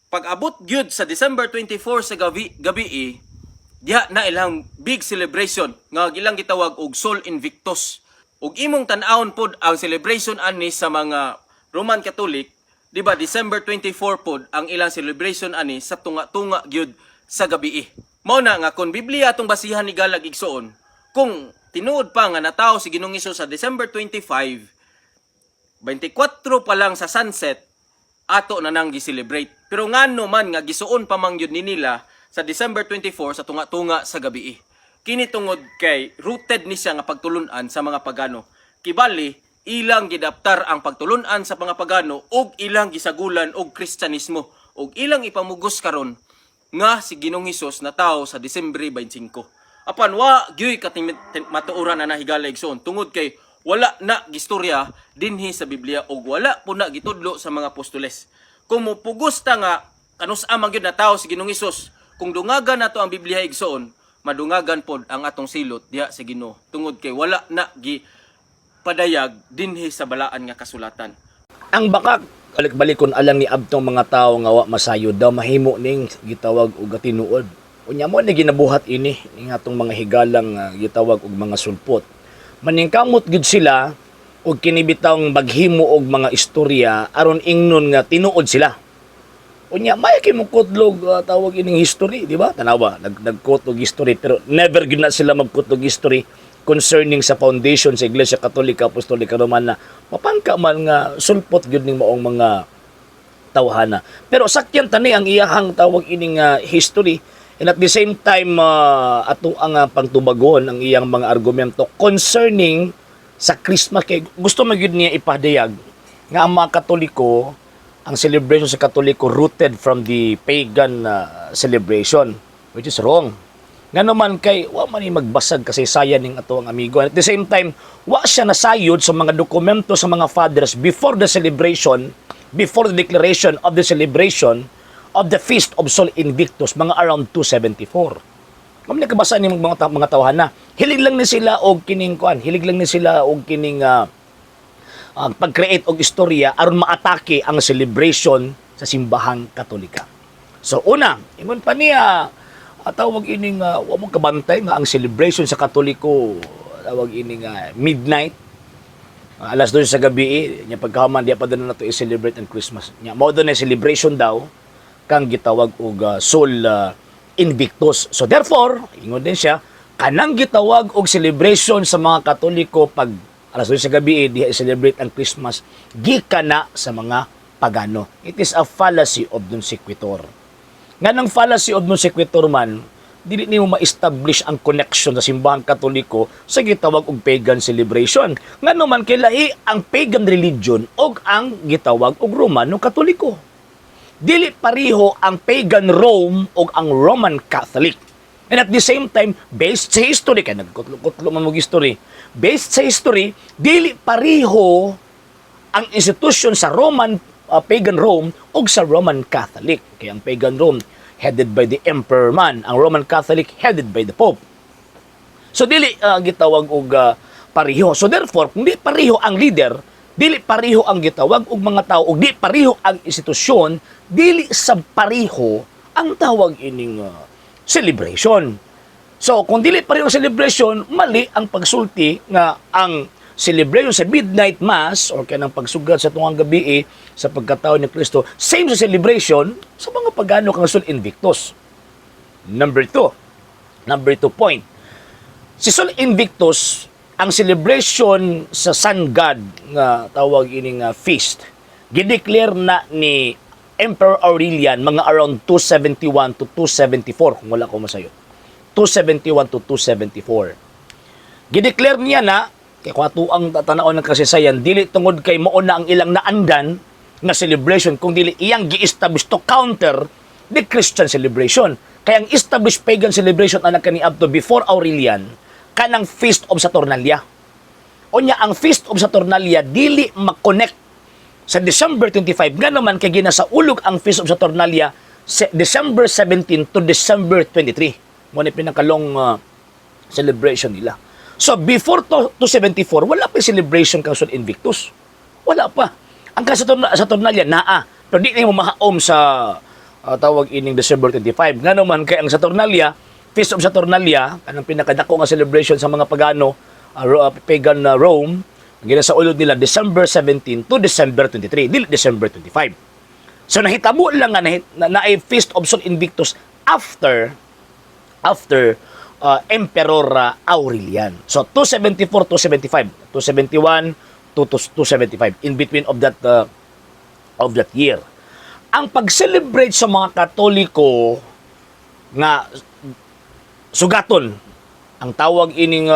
Pag-abot gyud sa December 24 sa gabi, diha na ilang big celebration nga gilang gitawag og Sol Invictus. Ug imong tan-awon pod ang celebration ani sa mga Roman Catholic, di ba December 24 pod ang ilang celebration ani sa tunga-tunga gyud sa gabi. Mao na nga kung Biblia atong basihan ni Galag igsoon, kung tinuod pa nga natawo si Ginoong Hesus sa December 25, 24 pa lang sa sunset, ato na nang gi-celebrate. Pero ngano man nga gisuon pa man gyud ni nila sa December 24 sa tunga-tunga sa gabi. Kini tungod kay rooted ni siya nga pagtulunan sa mga pagano. Kibali, ilang gidaptar ang pagtulunan sa mga pagano ug ilang gisagulan og Kristyanismo ug ilang ipamugos karon nga si Ginoong Hesus na tao sa Disyembre 25. Apan wa gyoy matuoran na nahigala igsoon tungod kay wala na gistorya dinhi sa Biblia ug wala po na gitudlo sa mga apostoles. Kung mupugos ta nga kanus-a man gyud na tao si Ginoong Hesus, kung dungagan nato ang Biblia igsoon, madungagan pod ang atong silot diha sa Ginoo tungod kay wala na gi padayag dinhi sa balaan nga kasulatan. Ang bakak balik-balikon alang ni abtong mga tawo nga wa masayod daw mahimo ning gitawag og tinuod. Unya mo ni ginabuhat ini ning atong mga higalang gitawag og mga sulpot. Maningkamot gid sila og kinibitawng baghimo og mga istorya aron ingnon nga tinuod sila. Unya may kay mo kutlog tawag ining history, di ba? Tanawa, nagkutlog history pero never gid na sila magkutlog history concerning sa foundation sa Iglesia Katolika Apostolika Romana. Mapangka man nga sulpot gyud ning maong mga tawhana. Pero sakyan tani ang iyahang tawag ining history, and at the same time ato ang pangtubagon ang iyang mga argumento concerning sa Christmas. Kay gusto magyud niya ipadayag nga ang mga Katoliko, ang celebration sa Katoliko rooted from the pagan celebration, which is wrong. Nga naman kay wa man ni magbasag kasi sayan ning ato ang amigo. And at the same time, wa siya nasayod sa mga dokumento sa mga fathers before the celebration, before the declaration of the celebration of the Feast of Sol Invictus, mga around 274. Kami nakabasa ni mga tawhan na hilig lang ni sila og kining kuan, hilig lang ni sila og kining pag-create og istorya aron maatake ang celebration sa simbahang Katolika. So una, ingon pa niya tawag ining wa mo kabantay nga ang celebration sa Katoliko tawag ining midnight alas 2 sa gabi nya pagkahuman diya pa daw nato i-celebrate ang Christmas. Nya mao na celebration daw kang gitawag og Sol Invictus. So therefore, ingon din siya, kanang gitawag og celebration sa mga Katoliko pag alas 2 sa gabi diha i-celebrate ang Christmas, gikan na sa mga pagano. It is a fallacy of non sequitur. Nga ng fallacy of non sequitur man, dili nimo ma-establish ang connection sa simbahang Katoliko sa gitawag og pagan celebration. Nga naman kay lahi ang pagan religion og ang gitawag og Romano Katoliko. Dili pariho ang pagan Rome o ang Roman Catholic. And at the same time, based sa history, kaya nagkutlo man mo history, based sa history, dili pariho ang institution sa Roman, pagan Rome o sa Roman Catholic. Kaya ang pagan Rome, headed by the emperor man. Ang Roman Catholic, headed by the Pope. So dili gitawag og pariho. So therefore, kung di pariho ang leader, dili pariho ang gitawag og mga tao, ug di pariho ang institusyon, dili sa pariho ang tawag ining celebration. So, kung dili pariho ang celebration, mali ang pagsulti nga ang celebration sa midnight mass or kanang pagsugad sa tungang gabi sa pagkatao ni Kristo, same sa celebration sa mga pagano kang Sol Invictus. Number 2 point. Si Sol Invictus, ang celebration sa Sun God nga tawag ining feast, gideclare na ni Emperor Aurelian mga around 271 to 274 kung wala ko masayo. 271 to 274. Gideclare niya na kay kung ato ang tanaw ng kasaysayan, dili tungod kay mao na ang ilang naandan na celebration, kung dili iyang gi-establish to counter the Christian celebration. Kaya ang established pagan celebration anak kani up to before Aurelian kanang Feast of Saturnalia. Unya ang Feast of Saturnalia dili ma-connect sa December 25 nga naman kay ginasaulog ang Feast of Saturnalia December 17 to December 23. Mo ni pinakalong celebration nila. So before 274 wala pa celebration kang Sol Invictus. Wala pa. Ang Saturnalia naa, pero di mo mahaom sa tawag ining December 25. Nga naman kay ang Saturnalia, Feast of Saturnalia, kanang pinakadako nga celebration sa mga pagano, pagan Rome, ginasaulod nila December 17 to December 23, dili December 25. So nahitabo lang nga na ay Feast of Sol Invictus after Emperor Aurelian. So 274 to 75, 271 to 275 in between of that year. Ang pag-celebrate sa mga Katoliko nga sugaton ang tawag ining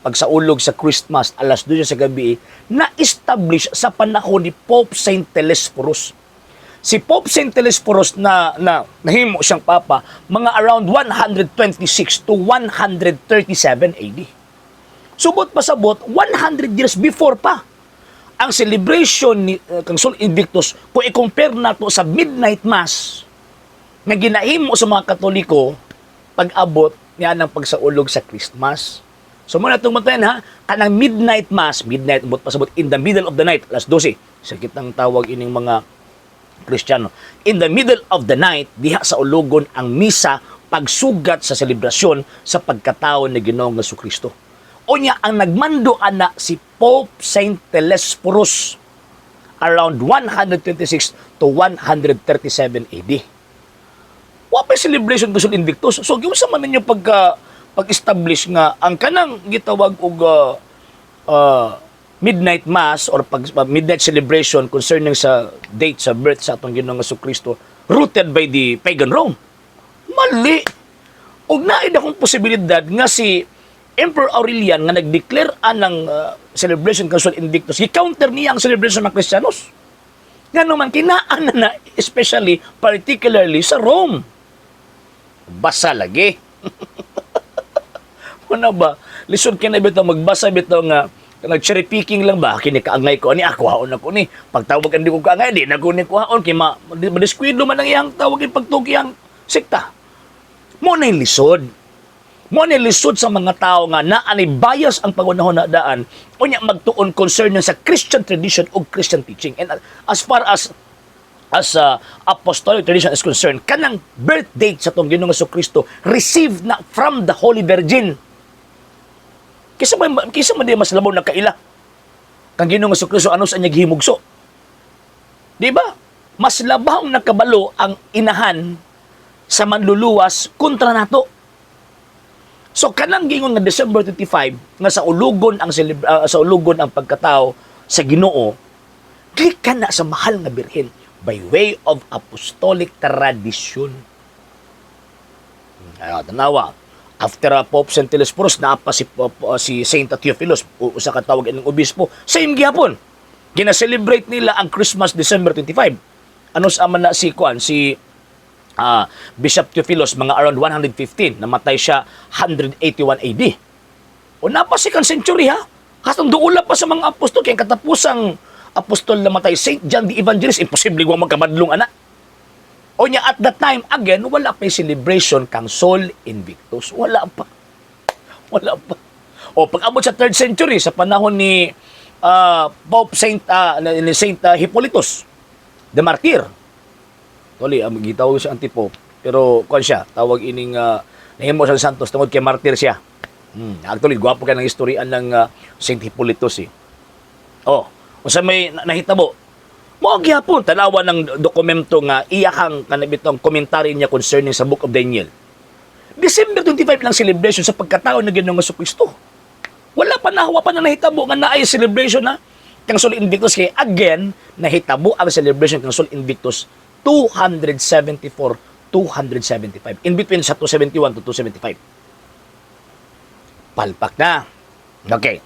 pagsaulog sa Christmas alas 12 sa gabi na-establish sa panahon ni Pope Saint Telesphorus. Si Pope Saint Telesphorus na nahimo siyang papa mga around 126 to 137 AD. Subot pasabot 100 years before pa ang celebration ni kang Sol Invictus kung i-compare nato sa midnight mass na ginahimo sa mga Katoliko pag-abot niya ng pagsaulog sa Christmas. So muna itong matayan ha, kanang midnight mass, midnight ubot pasabot in the middle of the night, alas 12. Sakit ang tawag ining mga Kristiyano. In the middle of the night, diha sa ulugon ang misa pagsugat sa selebrasyon sa pagkatao ni Ginoong Jesucristo. Unya ang nagmando ana si Pope Saint Telesphorus around 126 to 137 AD. Wa pa celebration ng Sol Invictus. So giunsa man ninyo pag-establish nga ang kanang gitawag og midnight mass or midnight celebration concerning sa date sa birth sa atong Ginoong Jesucristo rooted by the pagan Rome. Mali. Og naay akong posibilidad nga si Emperor Aurelian nga nag-declare anang celebration ng Sol Invictus, i-counter niya ang celebration ng Kristiyanos. Nga naman kinaan na especially particularly sa Rome. Basa lagi. Ano ba? Listen kina bitaw magbasa bitaw nga nag-cherry picking lang ba? Kini kaangay ko ani ako haon ako ni. Pagtawag hindi ko kaangay di na ko ni kuhaon kay madiskwidlo man ang iyang tawagin pagtuki ang sekta. Mo na lisod. Mo na lisod sa mga tao nga naanay bias ang pangunahon na daan unya magtuon concern sa Christian tradition o Christian teaching. And as far as apostolic tradition is concerned, kanang birth date sa tong Ginoong Jesucristo received na from the Holy Virgin. Kisa man di mas labaw na kaila. Kang Ginoong Jesucristo ano sa inya gihimugso. Di ba? Mas labaw na kabalo ang inahan sa manluluwas kontra nato. So kanang gingon nga December 25 nga sa ulugon ang pagkatao sa Ginoo, click ka na sa mahal nga birhen by way of apostolic tradition. Tanawa, after Pope Saint Telesphorus, naapa si Saint Theophilus, usa ka tawag ng obispo, same gihapon. Gina-celebrate nila ang Christmas December 25. Ano sa man na si Bishop Theophilus, mga around 115, namatay siya 181 AD. O napa 2nd century ha? Katong duula pa sa mga apostol, kaya katapusang apostol na matay, Saint John the Evangelist, imposible kung magkabadlong anak. O niya, at that time, again, wala pa yung celebration kang Sol Invictus. Wala pa. O pag-abot sa 3rd century, sa panahon ni Pope Saint Hippolytus the Martyr. Tuli, gitawag siya antipope. Pero, kuwan siya, tawag ining nahimo sa Santos, tungod kay martyr siya. Actually, gwapo ka ng historian ng Saint Hippolytus eh. Sa may nahitabo, mo gyapon tanawa ng dokumento nga iyahang kanabitong komentary niya concerning sa Book of Daniel. December 25 lang celebration sa pagkatao na Ginoong Jesucristo. Wala pa na nahitabo nga naay celebration na kang Sol Invictus kay again nahitabo ang celebration kang Sol Invictus 274 275 in between sa 271 to 275. Palpak na. Okay.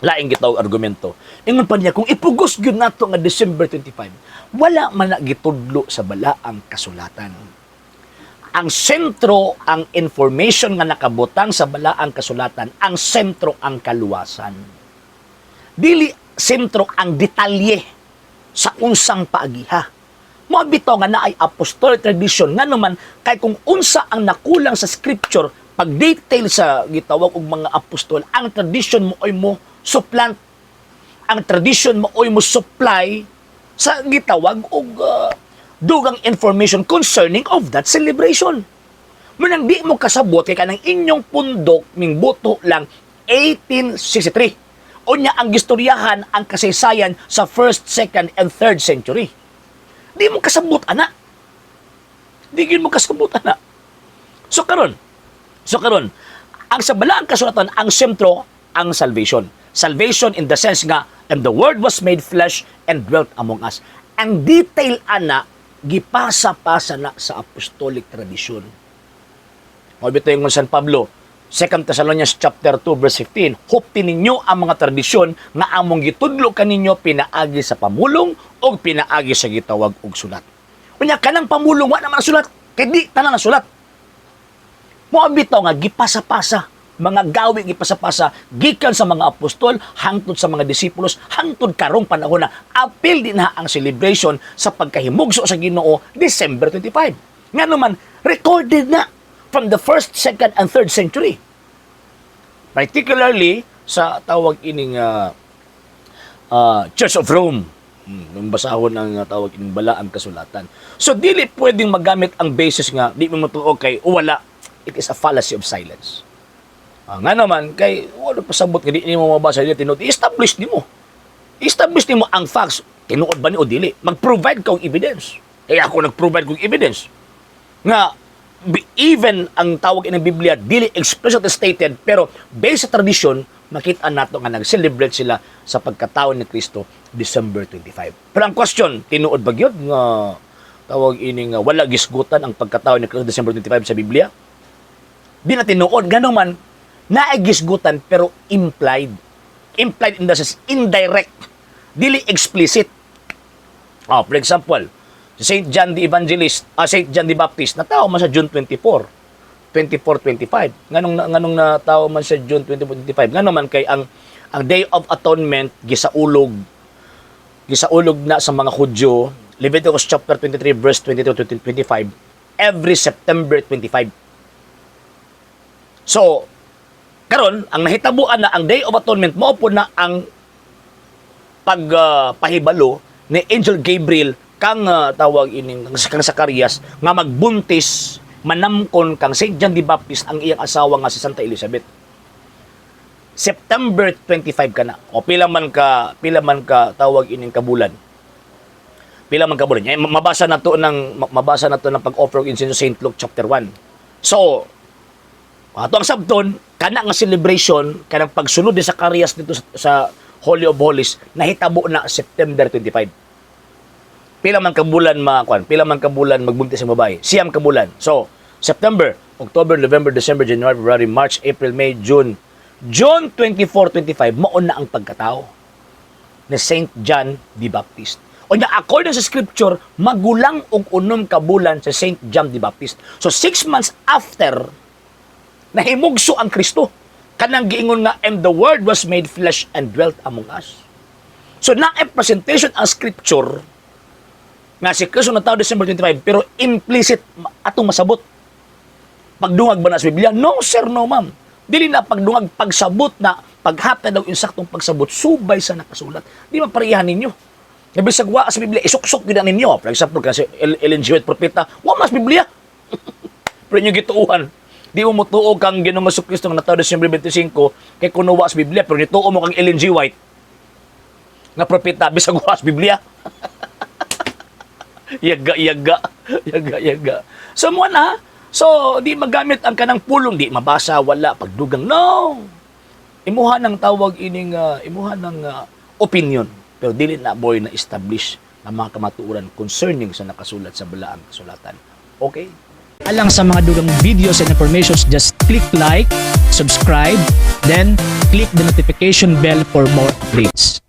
Laing gitaw argumento. Ingon pa niya, kung ipugos gyud nato nga December 25, wala man na gitudlo sa balaang kasulatan. Ang sentro, ang information nga nakabutang sa balaang kasulatan, ang sentro ang kaluwasan. Dili sentro ang detalye sa unsang paagiha. Mabitaw nga naay apostolic tradition nga naman kay kung unsa ang nakulang sa scripture pag detail sa gitawag og mga apostol, ang tradition mo ay mo supplant, ang tradition mo oy mo supply sa gitawag og dugang information concerning of that celebration. Munang di mo kasabot kay kanang inyong pundok ming buto lang 1863. Unya ang gistoryahan ang kasaysayan sa 1st, 2nd, and 3rd century. Di mo kasabot ana. Di gyud mo kasabot ana. So karon, ang sa balaang kasulatan ang sentro ang salvation. Salvation in the sense nga, and the word was made flesh and dwelt among us. Ang detail ana gipasa-pasa na sa apostolic tradition. Mabito yung San Pablo, 2 Thessalonians chapter 2 verse 15, hupin ninyo ang mga tradisyon nga among gitudlo kaninyo pinaagi sa pamulong o pinaagi sa gitawag og sulat. Unya kanang pamulong wa naman ang sulat, kay di tanan ang sulat. Moabito nga gipasa-pasa, mga gawi gipasa-pasa gikan sa mga apostol hangtod sa mga disipulos hangtod karong panahon na apil din na ang celebration sa pagkahimugso sa Ginoo December 25. Nga naman recorded na from the 1st, 2nd, and 3rd century. Particularly sa tawag ining Church of Rome. Nung basahon ang tawag ining balaang kasulatan. So, dili pwedeng magamit ang basis nga, di mo matuo kay wala. It is a fallacy of silence. Nga naman, kay wala pasabot nga di mo mabasa, di tinuod, i-establish ni mo. I-establish ni mo ang facts. Tinuod ba ni o dili? Mag-provide ka ng evidence. Eh ako nag-provide kong evidence. Nga, even ang tawag ng Biblia dili explicitly stated pero based sa tradition makita nato nga nag-celebrate sila sa pagkatao ni Kristo December 25. Pero ang question, tinuod ba gyud nga tawag ini nga wala gisgutan ang pagkatao ni Kristo December 25 sa Biblia? Di na tinuod ganon man naagisgutan pero implied in the sense indirect, dili explicit. For example, Saint John the Evangelist, Saint John the Baptist, natawo man sa June 24, 25. Nganong natawo man sa June 24, 25. Ngano man kay ang Day of Atonement gisaulog na sa mga Hudyo, Leviticus chapter 23 verse 22 to 25, every September 25. So, karon ang nahitabuan na ang Day of Atonement mao po na ang pagpahibalo ni Angel Gabriel kang tawag ining kang Zacarias nga magbuntis manamkon kang Saint John the Baptist ang iyang asawa nga si Santa Elizabeth. September 25 ka na. O pila man ka tawag ining kabulan. Pila man kabulan. Mabasa na to ng pag-offer of incense Saint Luke chapter 1. So, ato ang sabton kana nga celebration kanang pagsunod ni Zacarias dito sa Holy of Holies nahitabo na September 25. Pila man kabulan magbuntis ang babae. Siyam kabulan. So, September, October, November, December, January, February, March, April, May, June. June 24, 25, maon na ang pagkatao ni Saint John the Baptist. O na according sa scripture, magulang og unom kabulan sa Saint John the Baptist. So, 6 months after, nahimugso ang Kristo. Kanang giingon nga, and the word was made flesh and dwelt among us. So, na-presentation ang scripture nga si Kristo na tao December 25 pero implicit atong masabot pagdungag ba na sa Biblia? No sir, no ma'am. Dili na pagdungag pagsabot na paghatag daw insaktong pagsabot subay sa nakasulat. Di maparehan ninyo. Nabisag wa sa Biblia isuk-suk gid ninyo. For example kasi Ellen G. White propeta, wa mas Biblia. Pero inyo gituuhan. Di mo mutuo kang Ginoong Jesucristo nga tao December 25 kay kuno wa sa Biblia pero nituo mo kang Ellen G. White nga propeta bisag wa sa Biblia. Yaga. So, mo na. So, di magamit ang kanang pulong. Di mabasa, wala, pagdugang. No! Imuha ng tawag ining, imuha ng opinion. Pero dili na boy na establish ng mga kamatuoran concerning sa nakasulat sa balaang kasulatan. Okay? Alang sa mga dugang videos and informations, just click like, subscribe, then click the notification bell for more updates.